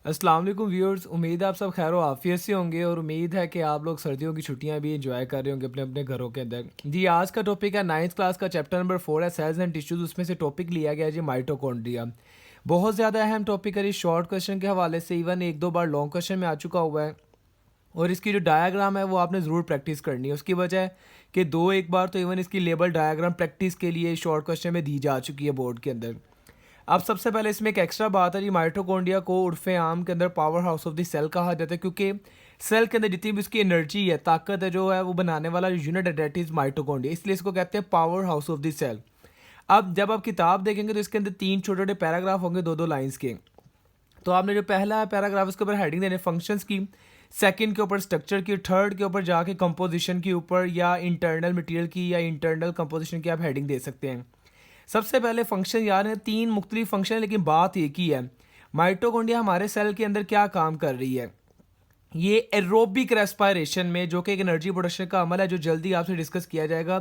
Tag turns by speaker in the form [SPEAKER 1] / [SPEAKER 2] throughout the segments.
[SPEAKER 1] अस्सलाम वालेकुम व्यूअर्स, उम्मीद है आप सब खैर आफियत से होंगे और उम्मीद है कि आप लोग सर्दियों की छुट्टियां भी एंजॉय कर रहे होंगे अपने अपने घरों के अंदर। जी, आज का टॉपिक है 9th क्लास का चैप्टर नंबर 4 है सेल्स एंड टिश्यूज। उसमें से टॉपिक लिया गया है जी माइटोकॉन्ड्रिया। बहुत ज़्यादा अहम टॉपिक है। शॉर्ट क्वेश्चन के हवाले से इवन एक दो बार लॉन्ग क्वेश्चन में आ चुका हुआ है और इसकी जो डायग्राम है वो आपने ज़रूर प्रैक्टिस करनी है। उसकी वजह है कि दो एक बार तो इवन इसकी लेबल डायग्राम प्रैक्टिस के लिए शॉर्ट क्वेश्चन में दी जा चुकी है बोर्ड के अंदर। अब सबसे पहले इसमें एक एक्स्ट्रा बात है जी, माइटोकॉन्ड्रिया को उर्फ़े आम के अंदर power house of the cell कहा जाता है, क्योंकि सेल के अंदर जितनी भी उसकी एनर्जी है, ताकत है जो है, वो बनाने वाला यूनिट है डेट इज़ माइटोकॉन्ड्रिया, इसलिए इसको कहते हैं power house of the cell. अब जब आप किताब देखेंगे तो इसके अंदर 3 छोटे छोटे पैराग्राफ होंगे 2-2 लाइंस के। तो आपने जो पहला पैराग्राफ उसके ऊपर हेडिंग देने फंक्शंस की, सेकंड के ऊपर स्ट्रक्चर की, थर्ड के ऊपर जाके कंपोजिशन के ऊपर या इंटरनल मटेरियल की या इंटरनल कंपोजिशन की आप हेडिंग दे सकते हैं। सबसे पहले फंक्शन यार है, 3 मुख्तलिफ फंक्शन है लेकिन बात एक ही है। माइटोकॉन्ड्रिया हमारे सेल के अंदर क्या काम कर रही है? ये एरोबिक रेस्पिरेशन में, जो कि एक एनर्जी प्रोडक्शन का अमल है, जो जल्दी आपसे डिस्कस किया जाएगा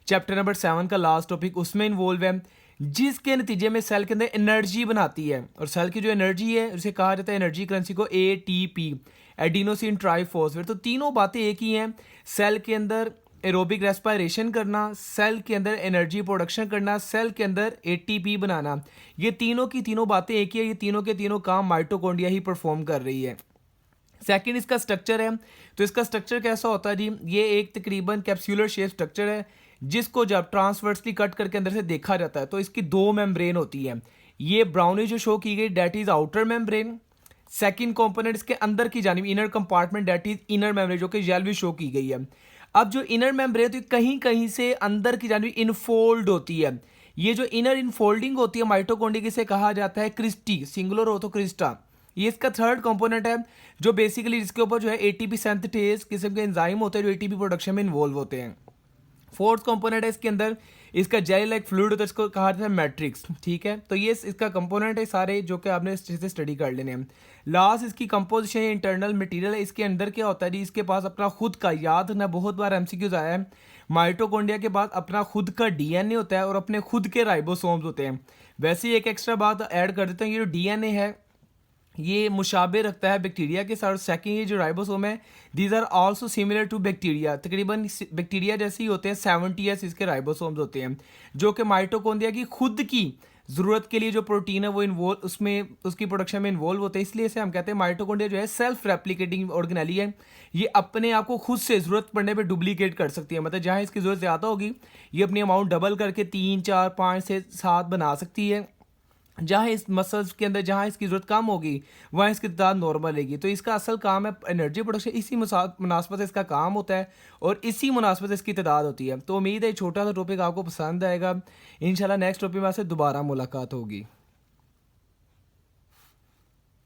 [SPEAKER 1] चैप्टर नंबर 7 का लास्ट टॉपिक, उसमें इन्वॉल्व है, जिसके नतीजे में सेल के अंदर एनर्जी बनाती है। और सेल की जो एनर्जी है उसे कहा जाता है एनर्जी करेंसी को ATP, एडिनोसिन ट्राइफॉस्फेट। तो तीनों बातें एक ही हैं। सेल के अंदर एरोबिक रेस्पिरेशन करना, सेल के अंदर एनर्जी प्रोडक्शन करना, सेल के अंदर ATP बनाना, ये तीनों की तीनों बातें एक ही है। ये तीनों के तीनों काम माइटोकॉन्ड्रिया ही परफॉर्म कर रही है। सेकंड इसका स्ट्रक्चर है। तो इसका स्ट्रक्चर कैसा होता है जी? ये एक तकरीबन कैप्सूलर शेप स्ट्रक्चर है, जिसको जब ट्रांसवर्सली कट करके अंदर से देखा जाता है तो इसकी 2 मेम्ब्रेन होती है। ये ब्राउनी जो शो की गई that is outer membrane. Second component इसके अंदर की जानिब inner compartment that is inner membrane, जो कि येलो शो की गई है। अब जो इनर मेम्ब्रेन तो कहीं कहीं से अंदर की जानिब इनफोल्ड होती है। ये जो इनर इनफोल्डिंग होती है माइटोकॉन्ड्रिया से कहा जाता है क्रिस्टी, सिंगुलर हो तो क्रिस्टा। ये इसका थर्ड कंपोनेंट है, जो बेसिकली जिसके ऊपर जो है ATP सिंथेटेज किस्म के एंजाइम होते हैं जो ATP प्रोडक्शन में इन्वॉल्व होते हैं। फोर्थ कंपोनेंट है इसके अंदर, इसका जेली लाइक फ्लूइड होता है, इसको कहा जाता है मैट्रिक्स। ठीक है, तो ये इसका कंपोनेंट है सारे, जो कि आपने अच्छे से स्टडी कर लेने हैं। लास्ट इसकी कंपोजिशन इंटरनल मटेरियल है। इसके अंदर क्या होता है जी? इसके पास अपना खुद का, याद ना बहुत बार MCQs आया है, माइटोकॉन्ड्रिया के पास अपना खुद का DNA होता है और अपने खुद के राइबोसोम्स होते हैं। वैसे ही एक एक्स्ट्रा बात ऐड कर देते हैं, ये जो DNA है ये मुशाबे रखता है बैक्टीरिया के साथ। सेकंड, ये जो राइबोसोम है, these are also similar to bacteria, तकरीबन बैक्टीरिया जैसे ही होते हैं। 70s इसके राइबोसोम्स होते हैं, जो कि माइटोकॉन्ड्रिया की खुद की ज़रूरत के लिए जो प्रोटीन है वो इन्वॉल्व, उसमें उसकी प्रोडक्शन में इन्वॉल्व होते हैं। इसलिए इसे हम कहते हैं माइटोकॉन्ड्रिया जो है सेल्फ रेप्लिकेटिंग ऑर्गेनेली है। ये अपने आप को खुद से ज़रूरत पड़ने पे डुप्लीकेट कर सकती है। मतलब जहाँ इसकी ज़रूरत ज़्यादा होगी, ये अपनी अमाउंट डबल करके 3, 4, 5 से 7 बना सकती है। जहाँ इस मसल्स के अंदर जहाँ इसकी ज़रूरत कम होगी, वहाँ इसकी तादाद नॉर्मल रहेगी। तो इसका असल काम है एनर्जी प्रोडक्शन। इसी मुनासबत से इसका काम होता है और इसी मुनासबत से इसकी तादाद होती है। तो उम्मीद है छोटा सा टॉपिक आपको पसंद आएगा। इंशाल्लाह नेक्स्ट टॉपिक में आपसे दोबारा मुलाकात होगी।